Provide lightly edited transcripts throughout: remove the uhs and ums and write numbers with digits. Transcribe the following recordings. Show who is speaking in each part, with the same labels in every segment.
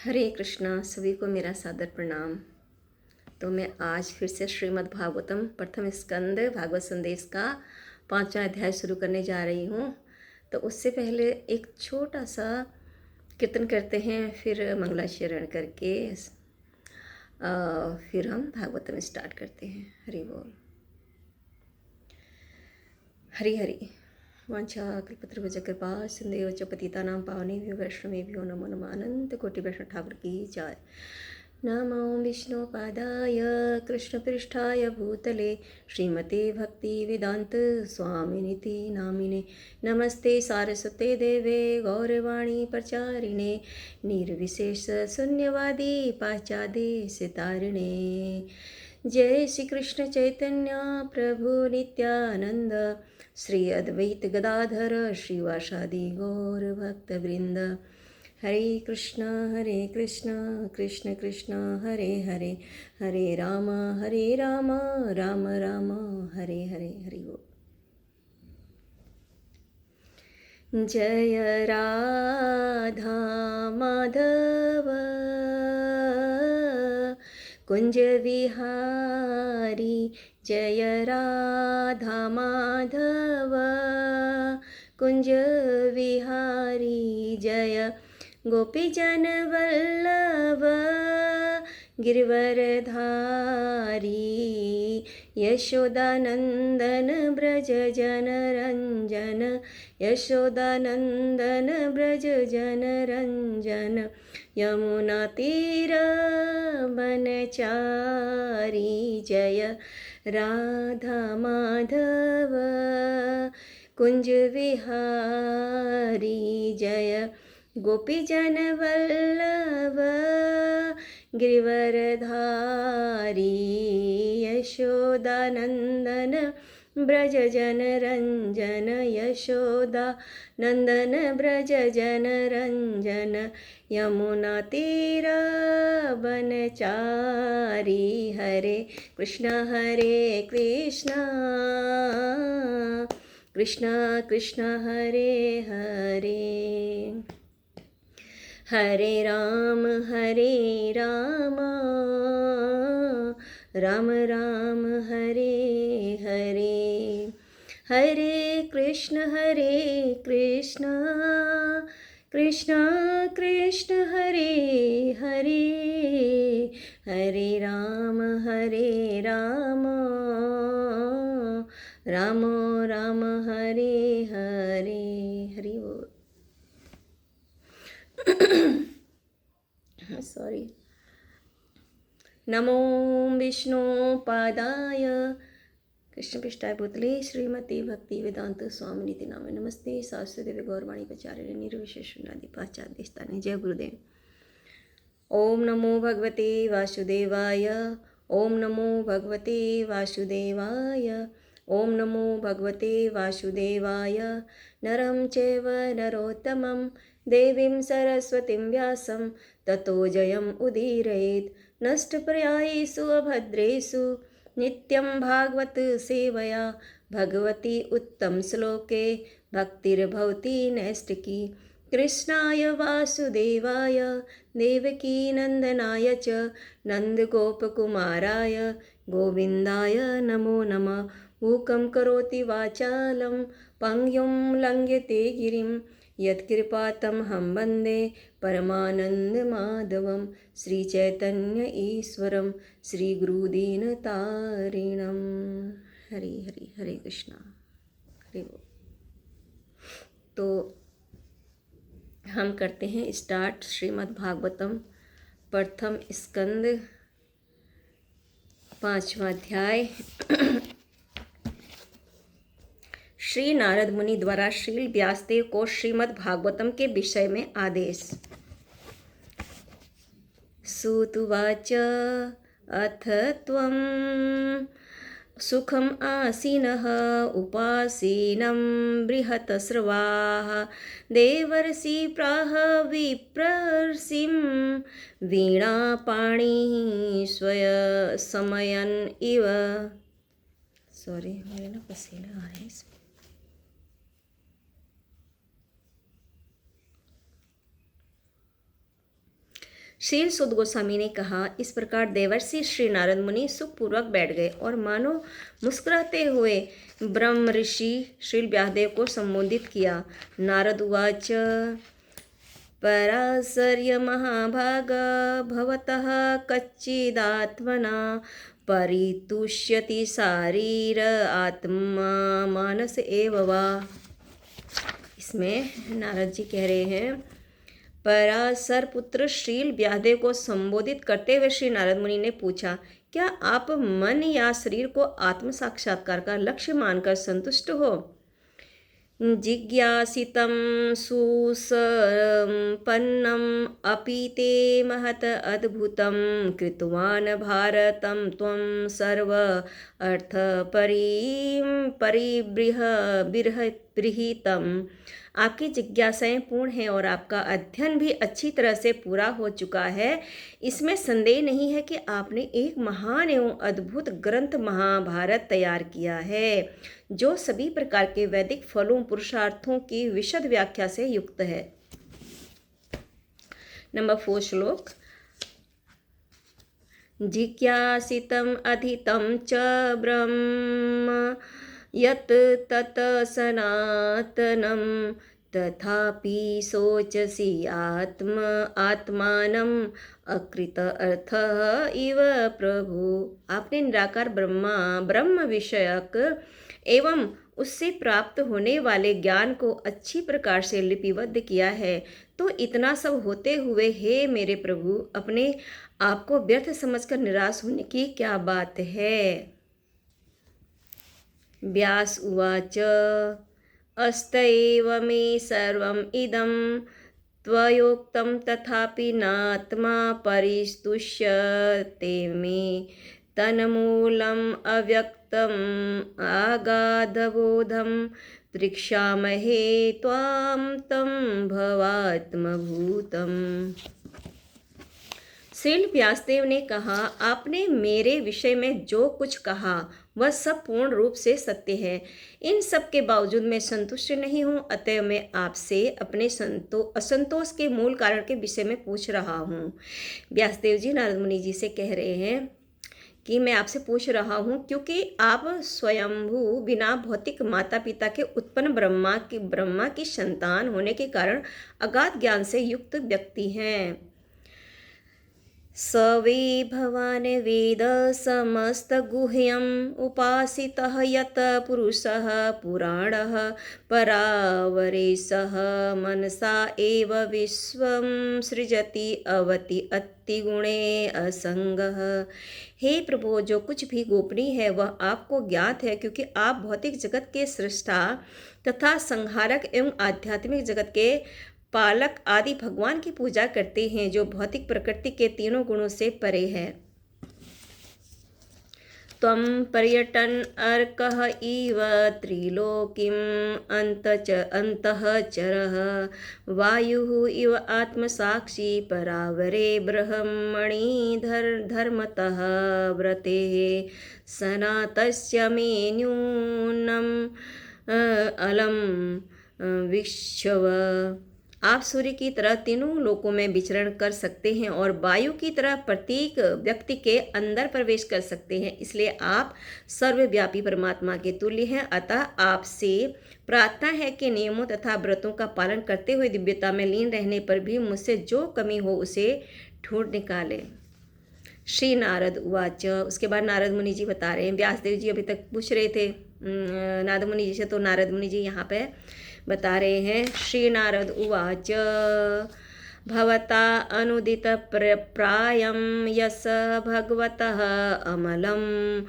Speaker 1: हरे कृष्णा। सभी को मेरा सादर प्रणाम। तो मैं आज फिर से श्रीमद् भागवतम प्रथम स्कंद भागवत संदेश का 5वां अध्याय शुरू करने जा रही हूँ। तो उससे पहले एक छोटा सा कीर्तन करते हैं, फिर मंगलाचरण करके फिर हम भागवतम स्टार्ट करते हैं। हरि बोल। हरि हरि। वांछा कल्पतरुभ्यश्च कृपा सिन्धुभ्यो च पतितानां पावनेभ्यो वैष्णवेभ्यो नमो नमः। अनंत कोटि वैष्णव ठाकुर की जय। नमो विष्णुपादाय कृष्णपृष्ठाय भूतले श्रीमते भक्तिवेदान्त स्वामिनिति नामिने। नमस्ते सारस्वते देवे गौरवाणी प्रचारिणे निर्विशेष शून्यवादी पाश्चादेशतारिणे। जय श्री कृष्ण चैतन्य प्रभु नित्यानंद श्री अद्वैत गदाधर श्रीवासादि गौर भक्तवृंद। हरे कृष्ण कृष्ण कृष्ण हरे हरे, हरे राम राम राम हरे हरे। हरि बोल। जय राधा माधव कुंज विहारी, जय राधा माधव कुंज विहारी। जय गोपीजन वल्लभ गिरवरधारी, यशोदानंदन ब्रज जन रंजन, यशोदानंदन ब्रज जन रंजन। यमुना तीर बनचारी, जय राधा माधव कुंज विहारी। जय गोपीजन वल्लभ गिरिवरधारी, यशोदानंदन ब्रज जन रंजन, यशोदा नंदन ब्रज जन रंजन। यमुना तीर बनचारी, हरे कृष्ण कृष्ण कृष्ण हरे हरे, हरे राम राम राम हरे हरे। हरे कृष्ण कृष्ण कृष्ण हरे हरे, हरे राम राम राम हरे हरे। हरि बोल। सॉरी। नमो विष्णुपादाय कृष्णपृष्ठाय भूतले श्रीमती भक्ति वेदांत स्वामिनिति नामे। नमस्ते सारस्वती देवी गौरवाणी प्रचारिणे निर्विशेष शून्यादि पाश्चात्यस्थाने। जय गुरुदेव। ओम नमो भगवते वासुदेवाय, ओम नमो भगवते वासुदेवाय, ओम नमो भगवते वासुदेवाय। नरं चैव नरोत्तमं देवीं सरस्वतीं व्यासं ततो जयम् उदीरयेत्। नष्टप्रायेषु अभद्रेषु नित्यं भागवत सेवया भगवती उत्तम श्लोके भक्तिर्भवति नैष्टिकी। कृष्णाय वासुदेवाय देवकी नंदनाय च नंदगोपकुमाराय गोविन्दाय नमो नमः। मूकं करोति वाचालं पङ्गुं लङ्घयते गिरिं, यत्कृपातमहं वन्दे परमानन्दमाधवं। श्रीचैतन्य ईश्वरं श्रीगुरुदीनतारिणं। हरि हरि हरे कृष्णा। हरि बोल। तो हम करते हैं स्टार्ट श्रीमद् भागवतम प्रथम स्कंद 5वां अध्याय। श्री नारद मुनि द्वारा श्रील व्यासदेव को श्रीमद् भागवतम के विषय में आदेश। सुतुवाच अथ त्वं सुखम आसीनः उपासीनं बृहतस्रवाः देवर्षि प्राह विप्रर्षिं वीणापाणिः स्वय समयन इव। सॉरी, मेरे ना पसीना आ रहा है इसमें। श्रील सुद गोस्वामी ने कहा, इस प्रकार देवर्षि श्री नारद मुनि सुखपूर्वक बैठ गए और मानो मुस्कुराते हुए ब्रह्म ऋषि श्रील व्यासदेव को संबोधित किया। नारद उवाच, पराशर्य महाभाग भवतः कच्चिदात्मना परितुष्यति शारीर आत्मा मानस एव वा। इसमें नारद जी कह रहे हैं, पराशर पुत्र श्रील व्यासदेव को संबोधित करते हुए श्री नारद मुनि ने पूछा, क्या आप मन या शरीर को आत्म साक्षात्कार का लक्ष्य मानकर संतुष्ट हो? जिज्ञासितं सुसम्पन्नम् अपि ते महत अद्भुतं कृतवान् भारतं त्वं सर्व अर्थ परिबृहितम्। आपकी जिज्ञासाएं पूर्ण हैं और आपका अध्ययन भी अच्छी तरह से पूरा हो चुका है। इसमें संदेह नहीं है कि आपने एक महान एवं अद्भुत ग्रंथ महाभारत तैयार किया है, जो सभी प्रकार के वैदिक फलों पुरुषार्थों की विशद व्याख्या से युक्त है। नंबर 4 श्लोक। जिज्ञासितम् अधितं च ब्रह्म यत् तत् सनातनं तथापि सोचसि आत्मानम् अकृत अर्थः इव प्रभु। आपने निराकार ब्रह्म विषयक एवं उससे प्राप्त होने वाले ज्ञान को अच्छी प्रकार से लिपिबद्ध किया है, तो इतना सब होते हुए हे मेरे प्रभु, अपने आप को व्यर्थ समझकर निराश होने की क्या बात है। व्यास उवाच, अस्तएव मे सर्वम् इदं त्वयोक्तं तथापि नात्मा परिस्तुष्यते मे तन्मूलम् अव्यक्तम् अगाधबोधं पृच्छामहे त्वां तं भवात्मभूतम्। श्रील व्यासदेव ने कहा, आपने मेरे विषय में जो कुछ कहा वह सब पूर्ण रूप से सत्य है। इन सब के बावजूद मैं संतुष्ट नहीं हूँ, अतः मैं आपसे अपने असंतोष के मूल कारण के विषय में पूछ रहा हूँ। व्यासदेव जी नारद मुनि जी से कह रहे हैं कि मैं आपसे पूछ रहा हूँ क्योंकि आप स्वयंभू बिना भौतिक माता पिता के उत्पन्न ब्रह्मा की संतान होने के कारण अगाध ज्ञान से युक्त व्यक्ति हैं। स वै भवान् वेद समस्तगुह्यम् उपासितः यत् पुरुषः पुराणः परावरे सह मनसा एव विश्वं सृजति अवति अतिगुणे असंगः। हे प्रभु, जो कुछ भी गोपनीय है वह आपको ज्ञात है, क्योंकि आप भौतिक जगत के सृष्टा तथा संहारक एवं आध्यात्मिक जगत के पालक आदि भगवान की पूजा करते हैं, जो भौतिक प्रकृति के तीनों गुणों से परे है। त्वं पर्यटन अर्कः इव त्रिलोकीम् अन्तःचरः वायुः इव आत्मसाक्षी परावरे ब्रह्मणि धर्मतः व्रतेः सनातस्य मे न्यूनम् अलम विश्व। आप सूर्य की तरह तीनों लोकों में विचरण कर सकते हैं और वायु की तरह प्रत्येक व्यक्ति के अंदर प्रवेश कर सकते हैं, इसलिए आप सर्वव्यापी परमात्मा के तुल्य हैं। अतः आपसे प्रार्थना है कि नियमों तथा व्रतों का पालन करते हुए दिव्यता में लीन रहने पर भी मुझसे जो कमी हो उसे ढूंढ निकालें। श्री नारद उवाच। उसके बाद नारद मुनि जी बता रहे हैं, व्यासदेव जी अभी तक पूछ रहे थे नारद मुनि जी से, तो नारद मुनि जी यहाँ पे बता रहे हैं। श्री नारद उवाच, भवता अनुदित प्रायं यस भगवतः अमलम्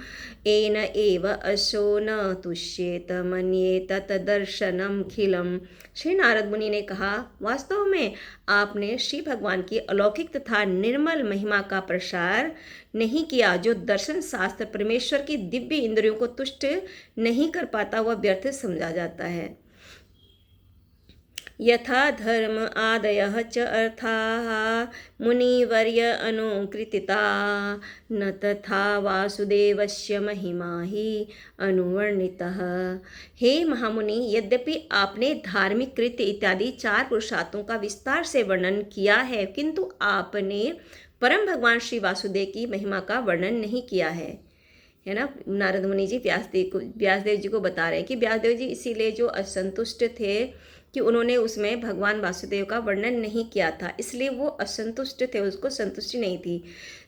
Speaker 1: येन एव असो न तुष्येत मन्ये तत् दर्शनम खिलम। श्री नारद मुनि ने कहा, वास्तव में आपने श्री भगवान की अलौकिक तथा निर्मल महिमा का प्रसार नहीं किया। जो दर्शन शास्त्र परमेश्वर की दिव्य इंद्रियों को तुष्ट नहीं कर पाता वह व्यर्थ समझा जाता है। यथा धर्म आदयः च अर्थाः मुनिवर्य अनुकृतिता न तथा वासुदेवस्य महिमा ही अनुवर्णितः। हे महामुनि, यद्यपि आपने धार्मिक कृत्य इत्यादि 4 पुरुषार्थों का विस्तार से वर्णन किया है, किंतु आपने परम भगवान श्री वासुदेव की महिमा का वर्णन नहीं किया है ना। नारद मुनि जी व्यासदेव जी को बता रहे हैं कि व्यासदेव जी इसीलिए जो असंतुष्ट थे कि उन्होंने उसमें भगवान वासुदेव का वर्णन नहीं किया था, इसलिए वो असंतुष्ट थे, उसको संतुष्टि नहीं थी।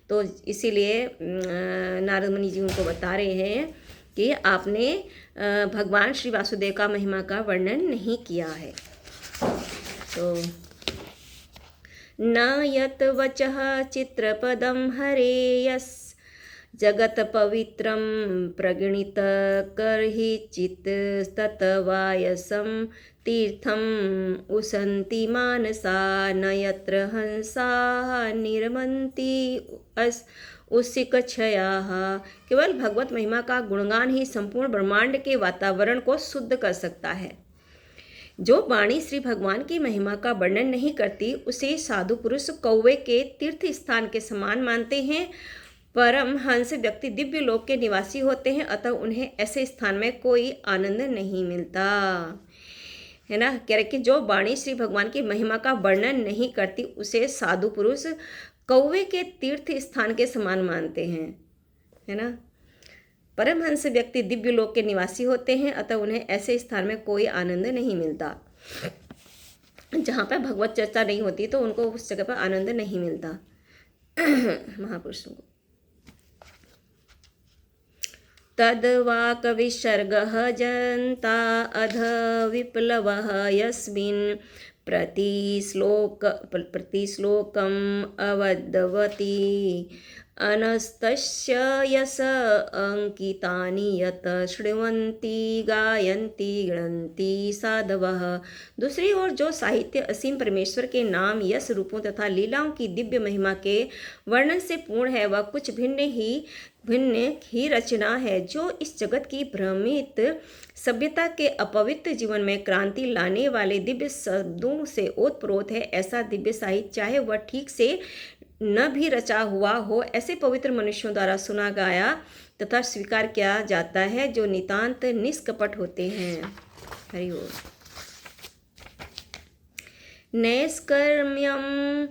Speaker 1: तो इसीलिए नारद मुनि जी उनको बता रहे हैं कि आपने भगवान श्री वासुदेव का महिमा का वर्णन नहीं किया है। तो न यत वचः चित्रपदम हरेयस जगत पवित्रं प्रगणित कर्हिचित् ततवायसं तीर्थम् उसन्ति मानसा न यत्र हंसाः निर्मन्ति उसिकच्छयाः। केवल भगवत महिमा का गुणगान ही संपूर्ण ब्रह्मांड के वातावरण को शुद्ध कर सकता है। जो वाणी श्री भगवान की महिमा का वर्णन नहीं करती, उसे साधु पुरुष कौवे के तीर्थ स्थान के समान मानते हैं। परम हंस व्यक्ति दिव्य लोक के निवासी होते हैं, अतः उन्हें ऐसे स्थान में कोई आनंद नहीं मिलता, है ना। कह रहे कि जो वाणी श्री भगवान की महिमा का वर्णन नहीं करती, उसे साधु पुरुष कौवे के तीर्थ स्थान के समान मानते हैं, है ना। परमहंस व्यक्ति दिव्य लोक के निवासी होते हैं, अतः उन्हें ऐसे स्थान में कोई आनंद नहीं मिलता। जहाँ पर भगवत चर्चा नहीं होती तो उनको उस जगह पर आनंद नहीं मिलता महापुरुषों को। तद्वाक विसर्गः जनता अध विप्लवः यस्मिन् प्रतिश्लोकम् अवदवती अनस्तस्य यस अंकितानि यत शृण्वन्ति गायन्ति गृह्णन्ति साधवः। दूसरी ओर जो साहित्य असीम परमेश्वर के नाम, यश, रूपों तथा लीलाओं की दिव्य महिमा के वर्णन से पूर्ण है, वह कुछ भिन्न ही रचना है, जो इस जगत की भ्रमित सभ्यता के अपवित्र जीवन में क्रांति लाने वाले दिव्य शब्दों से ओतप्रोत है। ऐसा दिव्य साहित्य, चाहे वह ठीक से न भी रचा हुआ हो, ऐसे पवित्र मनुष्यों द्वारा सुना, गाया तथा स्वीकार किया जाता है, जो नितांत निष्कपट होते हैं। हरि ओम। नैष्कर्म्यम्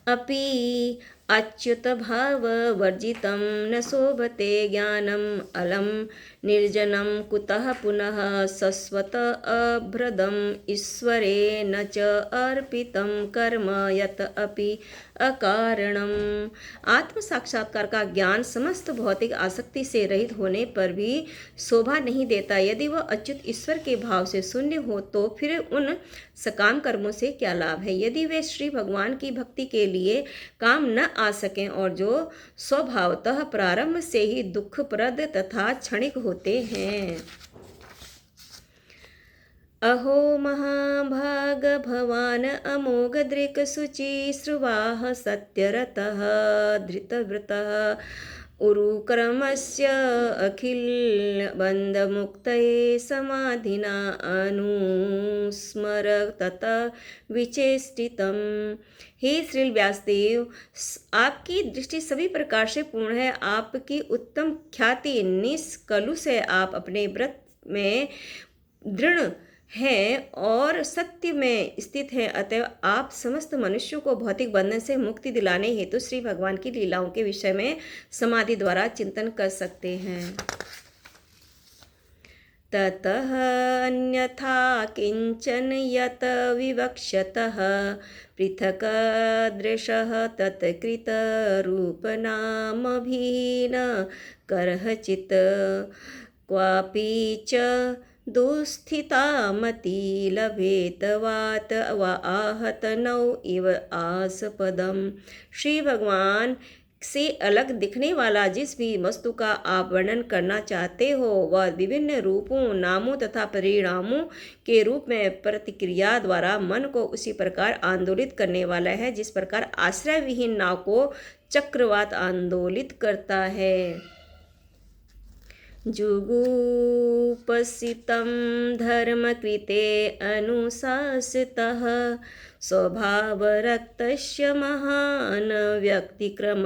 Speaker 1: अपि अच्युत भाव वर्जितं न शोभते ज्ञानम् अलम निर्जनं कुतः पुनः शश्वत अभ्रदम् ईश्वरे न च अर्पितं कर्म यत अपि अकारणम्। आत्म साक्षात्कार का ज्ञान समस्त भौतिक आसक्ति से रहित होने पर भी शोभा नहीं देता। यदि वह अच्युत ईश्वर के भाव से शून्य हो तो फिर उन सकाम कर्मों से क्या लाभ है, यदि वे श्री भगवान की भक्ति के लिए काम न आ सकें और जो स्वभावतः प्रारंभ से ही दुखप्रद तथा क्षणिक होते हैं। अहो महाभाग भवान अमोघ दृक् शुचि श्रुवाः सत्यरतः धृतव्रतः उरुक्रमस्य अखिल बंधमुक्तये समाधिना अनुस्मर ततः विचेष्टितम्। हे श्री व्यासदेव, आपकी दृष्टि सभी प्रकार से पूर्ण है, आपकी उत्तम ख्याति निष्कलुष है, आप अपने व्रत में दृढ़ हैं और सत्य में स्थित हैं, अतः आप समस्त मनुष्यों को भौतिक बंधन से मुक्ति दिलाने हेतु श्री भगवान की लीलाओं के विषय में समाधि द्वारा चिंतन कर सकते हैं। ततः अन्यथा किंचन यत विवक्षतः पृथक दृशः तत्कृत रूप नाम भीन करहचित क्वापि च दुस्थिता मति लभेत वात व आहत नौ इव आसपदम। श्री भगवान से अलग दिखने वाला जिस भी वस्तु का आप वर्णन करना चाहते हो, वह विभिन्न रूपों, नामों तथा परिणामों के रूप में प्रतिक्रिया द्वारा मन को उसी प्रकार आंदोलित करने वाला है जिस प्रकार आश्रय विहीन नाव को चक्रवात आंदोलित करता है। जुगुपसितं धर्मकृते अनुशासितः स्वभावरक्तस्य महान् व्यक्तिक्रम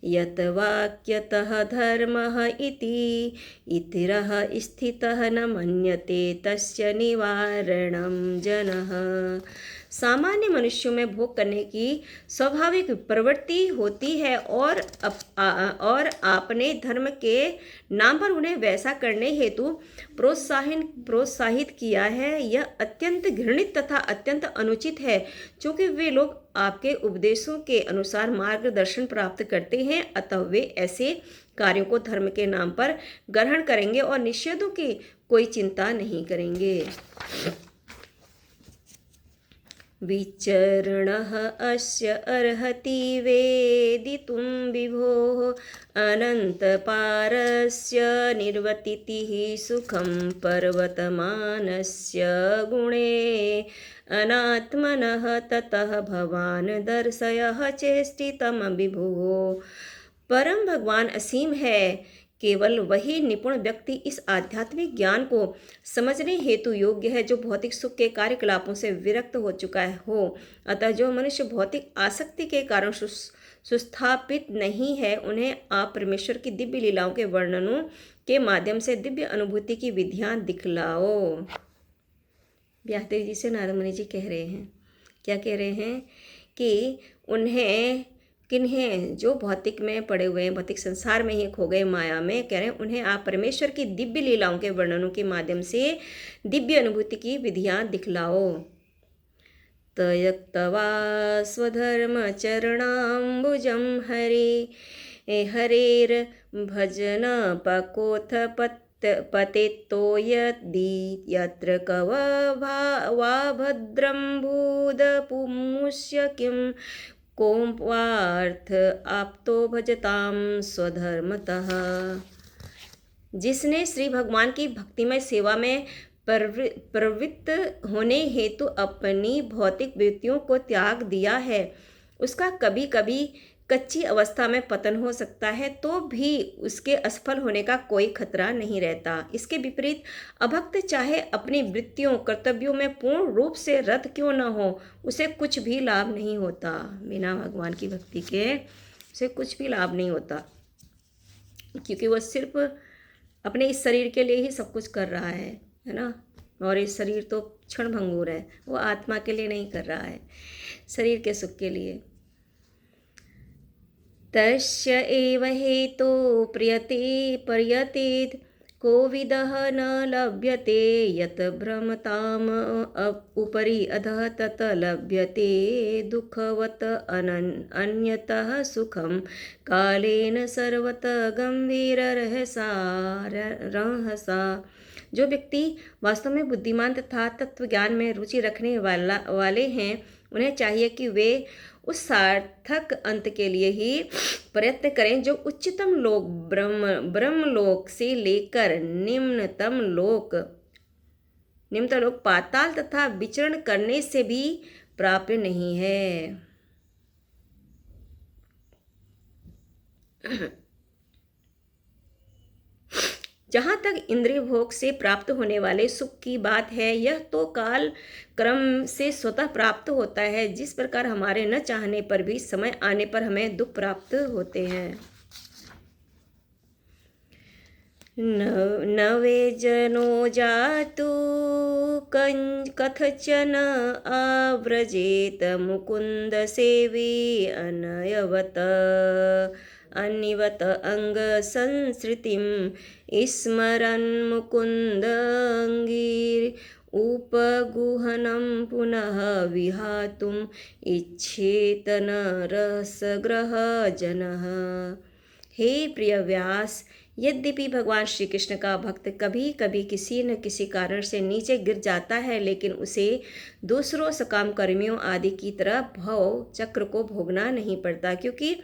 Speaker 1: यत् वाक्यतः धर्मः इति इतिरः स्थितः न मन्यते तस्य निवारणं जनः। सामान्य मनुष्यों में भोग करने की स्वाभाविक प्रवृत्ति होती है और आपने धर्म के नाम पर उन्हें वैसा करने हेतु प्रोत्साहित किया है। यह अत्यंत घृणित तथा अत्यंत अनुचित है, क्योंकि वे लोग आपके उपदेशों के अनुसार मार्गदर्शन प्राप्त करते हैं, अतः वे ऐसे कार्यों को धर्म के नाम पर ग्रहण करेंगे और निषेधों की कोई चिंता नहीं करेंगे। विचरणः अस्य अर्हति वेदितुं विभोः अनन्तपारस्य निर्वर्तितिः सुखं पर्वतमानस्य गुणे अनात्मनः ततः भवान् दर्शयः चेष्टितं विभुः। परम भगवान असीम है, केवल वही निपुण व्यक्ति इस आध्यात्मिक ज्ञान को समझने हेतु योग्य है जो भौतिक सुख के कार्यकलापों से विरक्त हो चुका हो। अतः जो मनुष्य भौतिक आसक्ति के कारण सुस्थापित नहीं है, उन्हें आप परमेश्वर की दिव्य लीलाओं के वर्णनों के माध्यम से दिव्य अनुभूति की विधियां दिखलाओ। व्यासदेव जी से नारद मुनि जी कह रहे हैं, क्या कह रहे हैं कि किन्हें जो भौतिक में पड़े हुए हैं, भौतिक संसार में ही खो गए माया में, कह रहे हैं उन्हें आप परमेश्वर की दिव्य लीलाओं के वर्णनों के माध्यम से दिव्य अनुभूति की विधियां दिखलाओ। तयक्तवा स्वधर्मचरणाम्बुजं हरेर भजन पकोथ पतितो यदि यत्र कव वा भद्रं भूदपुमुष्य किं कोम्वार्थ आप्तो भजताम स्वधर्मतः। जिसने श्री भगवान की भक्तिमय सेवा में प्रवृत्त होने हेतु अपनी भौतिक वृत्तियों को त्याग दिया है, उसका कभी कभी कच्ची अवस्था में पतन हो सकता है, तो भी उसके असफल होने का कोई खतरा नहीं रहता। इसके विपरीत अभक्त चाहे अपनी वृत्तियों कर्तव्यों में पूर्ण रूप से रत क्यों न हो, उसे कुछ भी लाभ नहीं होता। बिना भगवान की भक्ति के उसे कुछ भी लाभ नहीं होता, क्योंकि वह सिर्फ अपने इस शरीर के लिए ही सब कुछ कर रहा है ना। और ये शरीर तो क्षण भंगुर है, वो आत्मा के लिए नहीं कर रहा है, शरीर के सुख के लिए। तस्य एव हेतो पर्यतेत् कोविदः न लभ्यते यत् भ्रमताम् उपरि अधः तत् लभ्यते दुःखवत् अन्यतः सुखं कालेन सर्वतः गंभीररहसा। जो व्यक्ति वास्तव में बुद्धिमान तथा तत्व ज्ञान में रुचि रखने वाले हैं, उन्हें चाहिए कि वे उस सार्थक अंत के लिए ही प्रयत्न करें जो उच्चतम लोक ब्रह्मलोक से लेकर निम्नतम लोक पाताल तथा विचरण करने से भी प्राप्य नहीं है। जहाँ तक इंद्रिय भोग से प्राप्त होने वाले सुख की बात है, यह तो काल क्रम से स्वतः प्राप्त होता है, जिस प्रकार हमारे न चाहने पर भी समय आने पर हमें दुख प्राप्त होते हैं। न वे जनो जातु कथचन आव्रजेत मुकुंद सेवी अन्यवत अंग संसृतिम स्मरन् मुकुंद अंगीर उपगुहनं पुनः विहातुम इच्छेत न रसग्रह जनः। हे प्रिय व्यास, यद्यपि भगवान श्री कृष्ण का भक्त कभी कभी किसी न किसी कारण से नीचे गिर जाता है, लेकिन उसे दूसरों सकाम कर्मियों आदि की तरह भव चक्र को भोगना नहीं पड़ता, क्योंकि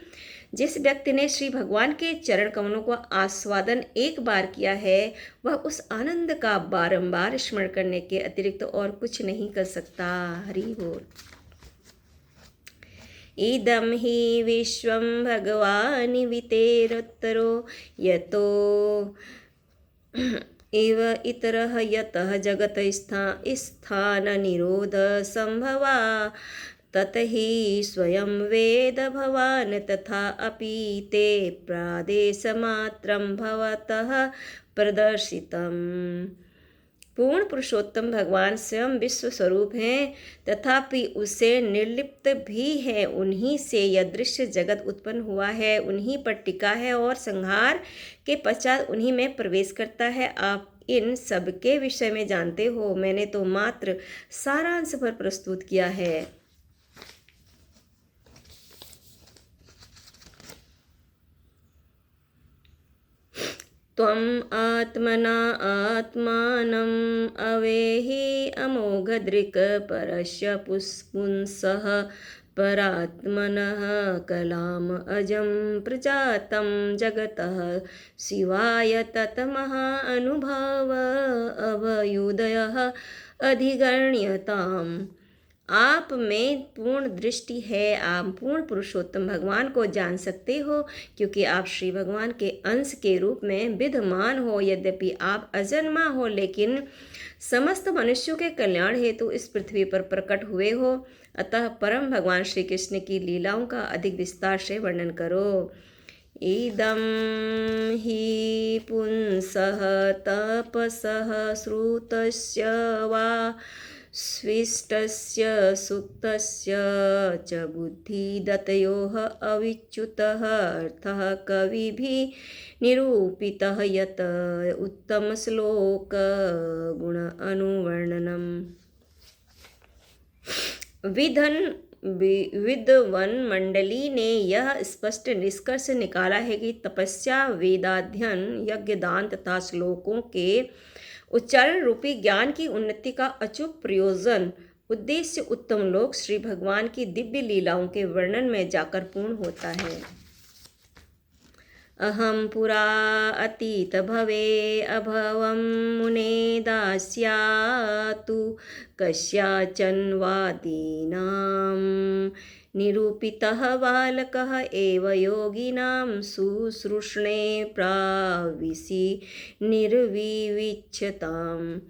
Speaker 1: जिस व्यक्ति ने श्री भगवान के चरण कमलों को आस्वादन एक बार किया है, वह उस आनंद का बारंबार स्मरण करने के अतिरिक्त और कुछ नहीं कर सकता। हरि बोल। इदं हि विश्वं भगवान् वितेरोत्तरो यतो इव इतरः यतः जगत स्थान निरोध संभवा तत ही स्वयं वेद भवान् तथा अपि ते प्रादेशमात्रं भवतः प्रदर्शितम्। पूर्ण पुरुषोत्तम भगवान स्वयं विश्व स्वरूप हैं, तथापि उससे निर्लिप्त भी है। उन्हीं से यह दृश्य जगत उत्पन्न हुआ है, उन्हीं पर टिका है और संहार के पश्चात उन्हीं में प्रवेश करता है। आप इन सब के विषय में जानते हो, मैंने तो मात्र सारांश पर प्रस्तुत किया है। त्वम् आत्मना आत्मानम् अवेहि अमोघदृक् परस्य पुंसः परात्मनः कलाम अजं प्रजातं जगतः शिवाय तत्महानुभव अभयुदयः अधिगण्यताम्। आप में पूर्ण दृष्टि है, आप पूर्ण पुरुषोत्तम भगवान को जान सकते हो, क्योंकि आप श्री भगवान के अंश के रूप में विद्यमान हो। यद्यपि आप अजन्मा हो, लेकिन समस्त मनुष्यों के कल्याण हेतु इस पृथ्वी पर प्रकट हुए हो। अतः परम भगवान श्री कृष्ण की लीलाओं का अधिक विस्तार से वर्णन करो। इदं हि पुंसः तपसः श्रुतस्य वा स्विष्टस्य सुक्तस्य च बुद्धिदतयोः अविच्युतः अर्थः कविभिः निरूपितः यत् उत्तमश्लोक गुण अनुवर्णनम्। विद्वन मंडली ने यह स्पष्ट निष्कर्ष निकाला है कि तपस्या, वेदाध्ययन, यज्ञ, दान तथा श्लोकों के उच्चारण रूपी ज्ञान की उन्नति का अचूक प्रयोजन उद्देश्य उत्तम लोक श्री भगवान की दिव्य लीलाओं के वर्णन में जाकर पूर्ण होता है। अहम पुरा अतीत भवे अभवं मुने दास्यातु कस्याचन वादीनां निरूपितः बालकः एव योगिनां शुश्रूषणे प्राविशि निर्विविच्यताम्।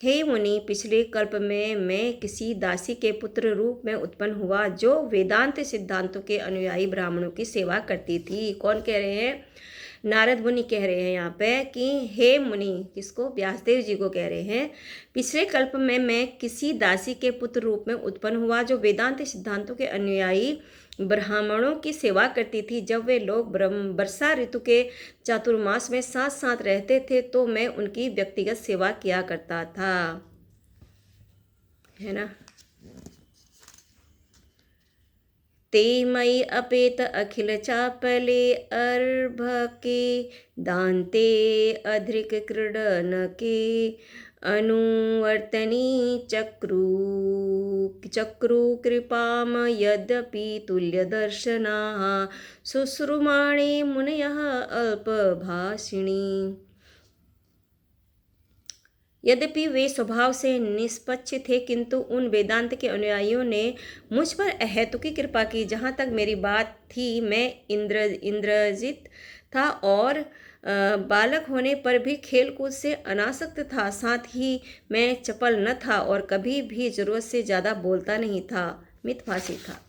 Speaker 1: हे मुनि, पिछले कल्प में मैं किसी दासी के पुत्र रूप में उत्पन्न हुआ, जो वेदांत सिद्धांतों के अनुयायी ब्राह्मणों की सेवा करती थी। कौन कह रहे हैं? नारद मुनि कह रहे हैं यहाँ पे कि हे मुनि, किसको? व्यासदेव जी को कह रहे हैं। पिछले कल्प में मैं किसी दासी के पुत्र रूप में उत्पन्न हुआ, जो वेदांत सिद्धांतों के अनुयायी ब्राह्मणों की सेवा करती थी। जब वे लोग वर्षा ऋतु के चातुर्मास में साथ साथ रहते थे, तो मैं उनकी व्यक्तिगत सेवा किया करता था, है ना। ते मयि अपेत अखिल चापले अर्भके दान्ते अधृक क्रीडनके अनुवर्तनी चक्रु कृपाम यद्यपि तुल्यदर्शनाः शुश्रूमाणे मुनयः अल्पभाषिणी। यद्यपि वे स्वभाव से निष्पक्ष थे, किंतु उन वेदांत के अनुयायियों ने मुझ पर अहेतुकी कृपा की। जहाँ तक मेरी बात थी, मैं इंद्रजित था और बालक होने पर भी खेलकूद से अनासक्त था। साथ ही मैं चपल न था और कभी भी जरूरत से ज़्यादा बोलता नहीं था, मितभाषी था।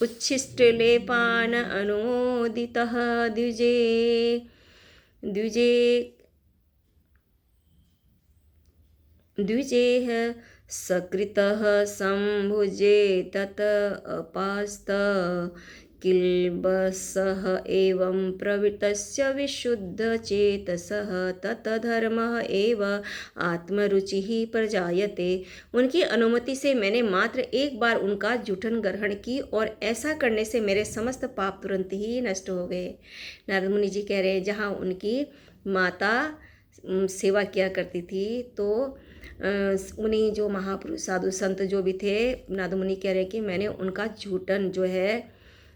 Speaker 1: उच्छिष्टलेपान अनुमोदितः द्विजेह सकृतः संभुजे तत अपास्त किल्बसः एवं प्रवृत्तस्य विशुद्धचेतसः तत्धर्मः एव आत्मरुचिः प्रजायते। उनकी अनुमति से मैंने मात्र एक बार उनका जूठन ग्रहण की और ऐसा करने से मेरे समस्त पाप तुरंत ही नष्ट हो गए। नारद मुनि जी कह रहे हैं, जहाँ उनकी माता सेवा किया करती थी, तो उन्हीं जो महापुरुष साधु संत जो भी थे, नारद मुनि कह रहे हैं कि मैंने उनका जूठन जो है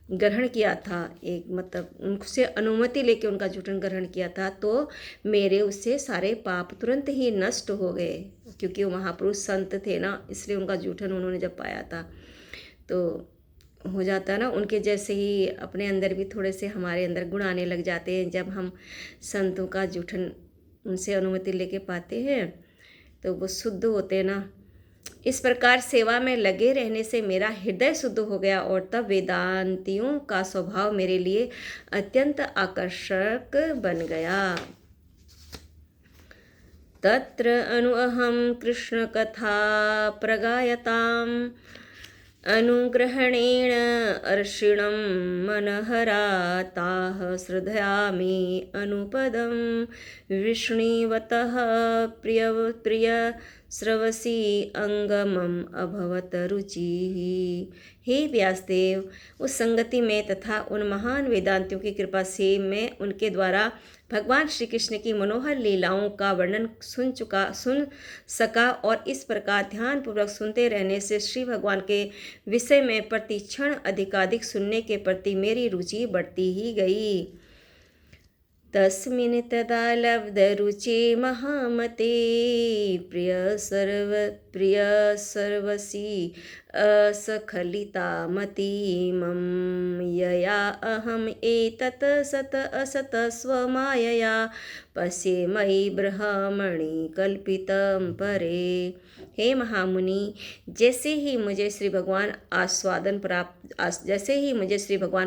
Speaker 1: ग्रहण किया था, एक मतलब उनसे अनुमति लेके उनका जूठन ग्रहण किया था, तो मेरे उससे सारे पाप तुरंत ही नष्ट हो गए, क्योंकि वो महापुरुष संत थे ना, इसलिए उनका जूठन उन्होंने जब पाया था। तो हो जाता है ना, उनके जैसे ही अपने अंदर भी थोड़े से हमारे अंदर गुण आने लग जाते हैं जब हम संतों का जूठन उनसे अनुमति लेके पाते हैं, तो वो शुद्ध होते हैं ना। इस प्रकार सेवा में लगे रहने से मेरा हृदय शुद्ध हो गया और तब वेदांतियों का स्वभाव मेरे लिए अत्यंत आकर्षक बन गया। तत्र अनुअहं कृष्ण कथा प्रगायताम् अनुग्रहणेन अर्षिणं मनहराताः श्रद्धयामि अनुपदं विष्णुवतः प्रिय श्रवसी अंगमम अभवत रुचिः। हे व्यासदेव, उस संगति में तथा उन महान वेदांतियों की कृपा से मैं उनके द्वारा भगवान श्री कृष्ण की मनोहर लीलाओं का वर्णन सुन सका और इस प्रकार ध्यानपूर्वक सुनते रहने से श्री भगवान के विषय में प्रति क्षण अधिकाधिक सुनने के प्रति मेरी रुचि बढ़ती ही गई। तस्मिन् तदा लब्धरुचे महामते प्रिय सर्वसी असखलिता मतिमं यया अहम् एतत् सत असत स्वमायया पश्ये मयि ब्रह्मणि कल्पितं परे। हे महामुनि, जैसे ही मुझे श्री भगवान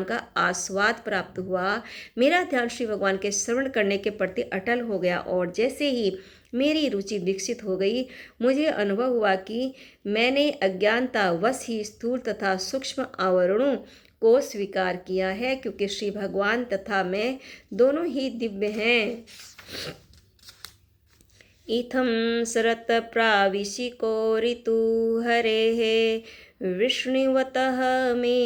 Speaker 1: का आस्वाद प्राप्त हुआ, मेरा ध्यान श्री भगवान के श्रवण करने के प्रति अटल हो गया और जैसे ही मेरी रुचि विकसित हो गई, मुझे अनुभव हुआ कि मैंने अज्ञानतावश ही स्थूल तथा सूक्ष्म आवरणों को स्वीकार किया है, क्योंकि श्री भगवान तथा मैं दोनों ही दिव्य हैं। इत्थं शरत प्राविशिको ऋतु हरेः विष्णुवतः मे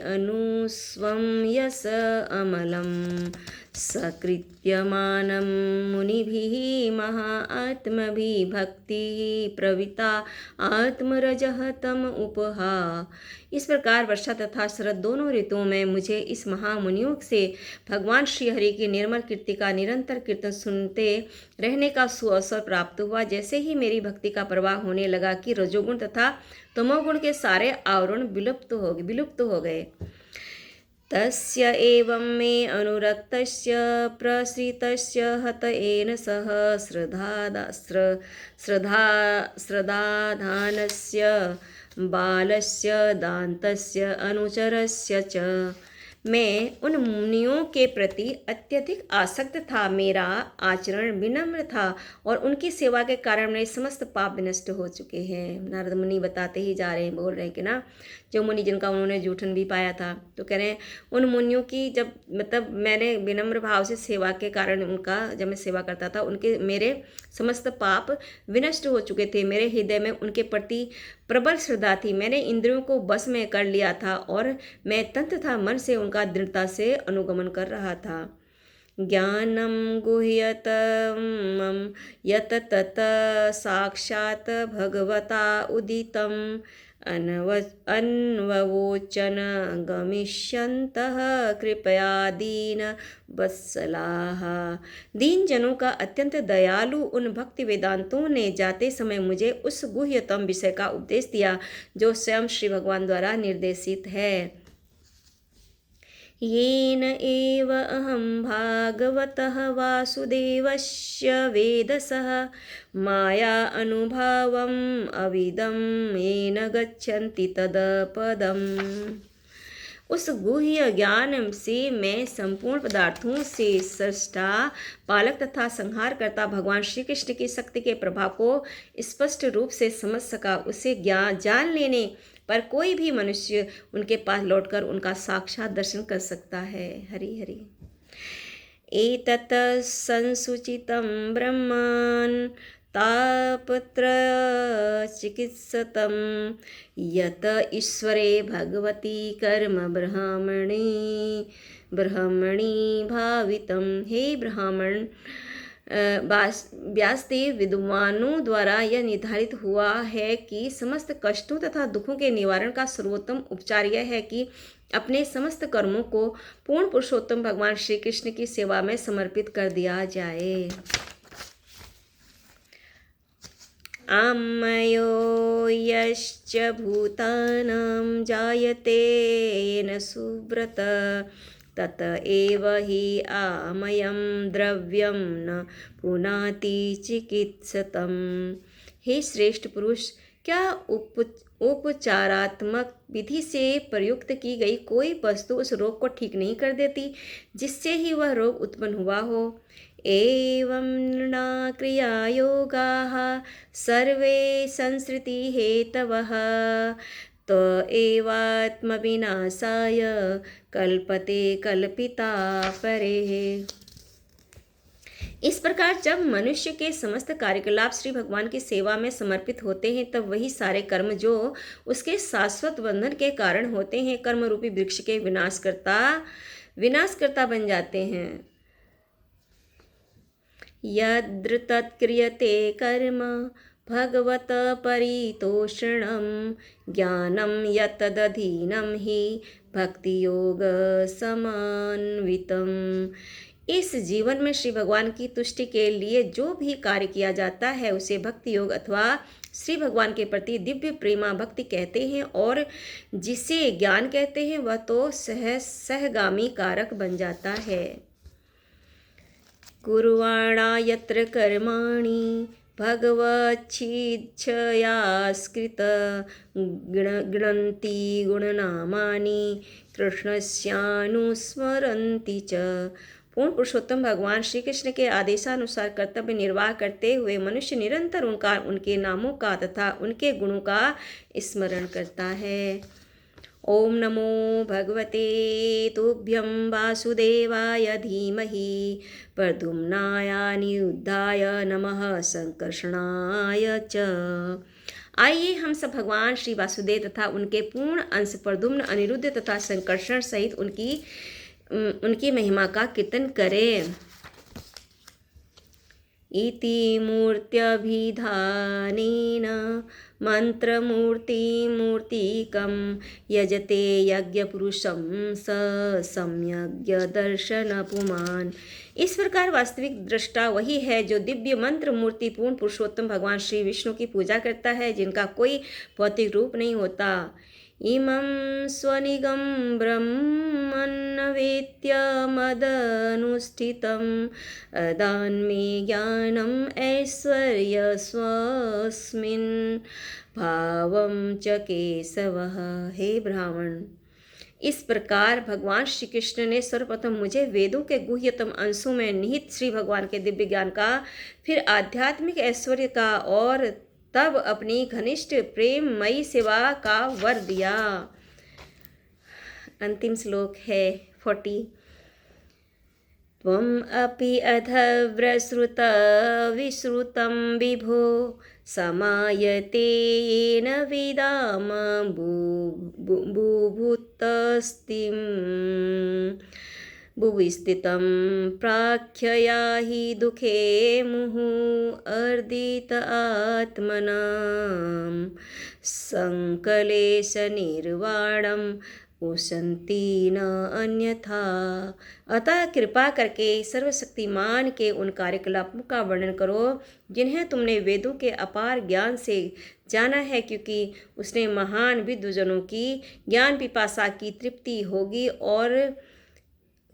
Speaker 1: अनुस्वं यस अमलं सकृत्यमानं मुनिभिः महात्मभिः भक्तिः प्रवृत्ता आत्मरजः तम उपहा। इस प्रकार वर्षा तथा शरद दोनों ऋतुओं में मुझे इस महामुनियों से भगवान श्री हरि की निर्मल कीर्ति का निरंतर कीर्तन सुनते रहने का सुअवसर प्राप्त हुआ। जैसे ही मेरी भक्ति का प्रवाह होने लगा कि रजोगुण तथा तमोगुण के सारे आवरण विलुप्त हो गए। तस्य एवं मे अनुरक्तस्य प्रसृतस्य हतएन सह श्रद्धाधानस्य बालस्य दान्तस्य अनुचरस्य च। मैं उन मुनियों के प्रति अत्यधिक आसक्त था, मेरा आचरण विनम्र था और उनकी सेवा के कारण मेरे समस्त पाप विनष्ट हो चुके हैं। नारद मुनि बताते ही जा रहे हैं, बोल रहे हैं कि ना, जो मुनि जिनका उन्होंने जूठन भी पाया था, तो कह रहे हैं उन मुनियों की जब मैंने विनम्र भाव से सेवा के कारण जब मैं सेवा करता था, उनके मेरे समस्त पाप विनष्ट हो चुके थे। मेरे हृदय में उनके प्रति प्रबल श्रद्धा थी। मैंने इंद्रियों को बस में कर लिया था और मैं तन तथा मन से उनका दृढ़ता से अनुगमन कर रहा था। ज्ञानं गुह्यतमं यत तत साक्षात् भगवता उदितम् अन्ववोचन गमिष्यन्तः कृपया दीन वत्सलाः। दीन जनों का अत्यंत दयालु उन भक्ति वेदांतों ने जाते समय मुझे उस गुह्यतम विषय का उपदेश दिया जो स्वयं श्री भगवान द्वारा निर्देशित है। येन एव अहं भागवतः वासुदेवस्य वेदसः माया अनुभावम् अविदं येन गच्छन्ति तदपदम्। उस गुह्य ज्ञान से मैं संपूर्ण पदार्थों से सृष्टा, पालक तथा संहार करता भगवान श्री कृष्ण की शक्ति के प्रभाव को स्पष्ट रूप से समझ सका। उसे जान लेने पर कोई भी मनुष्य उनके पास लौटकर उनका साक्षात दर्शन कर सकता है। हरि हरि। एतत् संसूचितं ब्रह्मन् तापत्र चिकित्सतं यत ईश्वरे भगवती कर्म ब्रह्मणि भावितं। हे ब्राह्मण, व्यासदेव, विद्वानों द्वारा यह निर्धारित हुआ है कि समस्त कष्टों तथा दुखों के निवारण का सर्वोत्तम उपचार यह है कि अपने समस्त कर्मों को पूर्ण पुरुषोत्तम भगवान श्री कृष्ण की सेवा में समर्पित कर दिया जाए। आमयो यश्च भूतानां जायते येन सुब्रत तत एव हि आमयं द्रव्यं न पुनाति चिकित्सतम्। हे श्रेष्ठ पुरुष, क्या उपचारात्मक विधि से प्रयुक्त की गई कोई वस्तु उस रोग को ठीक नहीं कर देती जिससे ही वह रोग उत्पन्न हुआ हो? एवं नृणा क्रिया योगाः सर्वे संसृति हेतवः तो एवात्मविनाशाय कल्पते कल्पिता परेः। इस प्रकार जब मनुष्य के समस्त कार्यकलाप श्री भगवान की सेवा में समर्पित होते हैं तब वही सारे कर्म जो उसके शाश्वत बंधन के कारण होते हैं कर्म रूपी वृक्ष के विनाशकर्ता बन जाते हैं। यद्र तत्क्रियते कर्म भगवत परितोषणं ज्ञानं यतदधीनं हि भक्ति योग समन्वितम्। इस जीवन में श्री भगवान की तुष्टि के लिए जो भी कार्य किया जाता है उसे भक्ति योग अथवा श्री भगवान के प्रति दिव्य प्रेमा भक्ति कहते हैं, और जिसे ज्ञान कहते हैं वह तो सहगामी कारक बन जाता है। कुर्वाणा यत्र कर्माणि भगवच्छिच्छयास्कृत गृणन्ति गुणनामानि कृष्णस्यानुस्मरन्ति च। पूर्ण पुरुषोत्तम भगवान श्री कृष्ण के आदेशानुसार कर्तव्य निर्वाह करते हुए मनुष्य निरंतर उनके नामों का तथा उनके गुणों का स्मरण करता है। ओम नमो भगवते तुभ्यं वासुदेवाय धीमहि प्रद्युम्नाय अनिरुद्धाय नमः संकर्षणाय च। आइए हम सब भगवान श्री वासुदेव तथा उनके पूर्ण अंश प्रद्युम्न, अनिरुद्ध तथा संकर्षण सहित उनकी महिमा का कीर्तन करें। इति मूर्त्यभिधानेन मंत्रमूर्तिमूर्तिकं यजते यज्ञपुरुषं स सम्यग्दर्शन पुमान्। इस प्रकार वास्तविक दृष्टा वही है जो दिव्य मंत्र मूर्ति पूर्ण पुरुषोत्तम भगवान श्री विष्णु की पूजा करता है, जिनका कोई भौतिक रूप नहीं होता। इमं स्वनिगं ब्रह्मन्नवेत्य मदनुष्ठितं दान्मे ज्ञानम् ऐश्वर्यस्वस्मिन् भावं च केशवः। हे ब्राह्मण, इस प्रकार भगवान श्री कृष्ण ने सर्वप्रथम मुझे वेदों के गुह्यतम अंशों में निहित श्री भगवान के दिव्य ज्ञान का, फिर आध्यात्मिक ऐश्वर्य का और तब अपनी घनिष्ठ प्रेममयी सेवा का वर दिया। अंतिम श्लोक है 40। त्वम् अपि अधव्रश्रुत विश्रुतं विभो समायते येन विदाम बुभुतस्तिं भुवि स्थितं प्राख्यया हि दुःखे मुहुः अर्दित आत्मनां संकलेशनिर्वाणं उशन्ति न अन्यथा। अतः कृपा करके सर्वशक्तिमान के उन कार्यकलापों का वर्णन करो जिन्हें तुमने वेदों के अपार ज्ञान से जाना है, क्योंकि उसने महान विद्वजनों की ज्ञान पिपासा की तृप्ति होगी और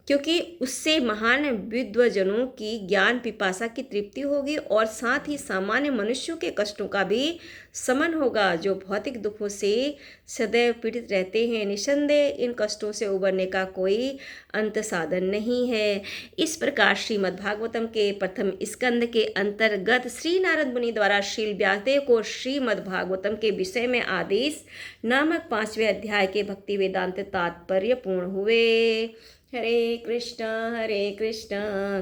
Speaker 1: क्योंकि उससे महान विद्वजनों की ज्ञान पिपासा की तृप्ति होगी और साथ ही सामान्य मनुष्यों के कष्टों का भी शमन होगा जो भौतिक दुखों से सदैव पीड़ित रहते हैं। निसंदेह इन कष्टों से उबरने का कोई अंत साधन नहीं है। इस प्रकार श्रीमद् भागवतम के प्रथम स्कंद के अंतर्गत श्री नारद मुनि द्वारा श्रील व्यासदेव को श्रीमद् भागवतम के विषय में आदेश नामक 5वें अध्याय के भक्ति वेदांत तात्पर्य पूर्ण हुए। हरे कृष्ण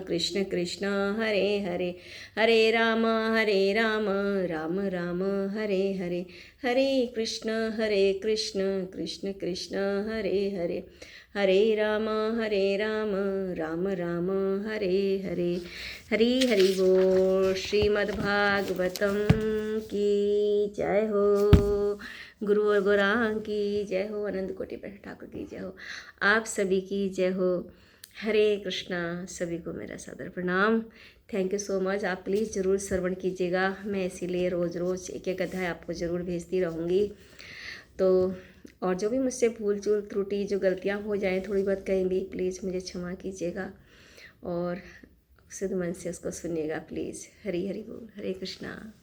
Speaker 1: कृष्ण कृष्ण हरे हरे, हरे राम राम राम हरे हरे, हरे कृष्ण कृष्ण कृष्ण हरे हरे, हरे राम राम राम हरे हरे। हरि हरि बोल। श्रीमद्भागवतम की जय हो। गुरु और गौरांग की जय हो। आनंद कोटि प्रभु ठाकुर की जय हो। आप सभी की जय हो। हरे कृष्णा। सभी को मेरा सादर प्रणाम। Thank you so much. आप प्लीज़ ज़रूर श्रवण कीजिएगा। मैं इसीलिए रोज़ रोज़ एक एक अध्याय आपको ज़रूर भेजती रहूँगी। तो और जो भी मुझसे भूल चूल त्रुटि जो गलतियाँ हो जाएँ थोड़ी बहुत कहीं भी, प्लीज़ मुझे क्षमा कीजिएगा और शुद्ध मन से उसको सुनिएगा प्लीज़। हरी हरी बोल। हरे कृष्णा।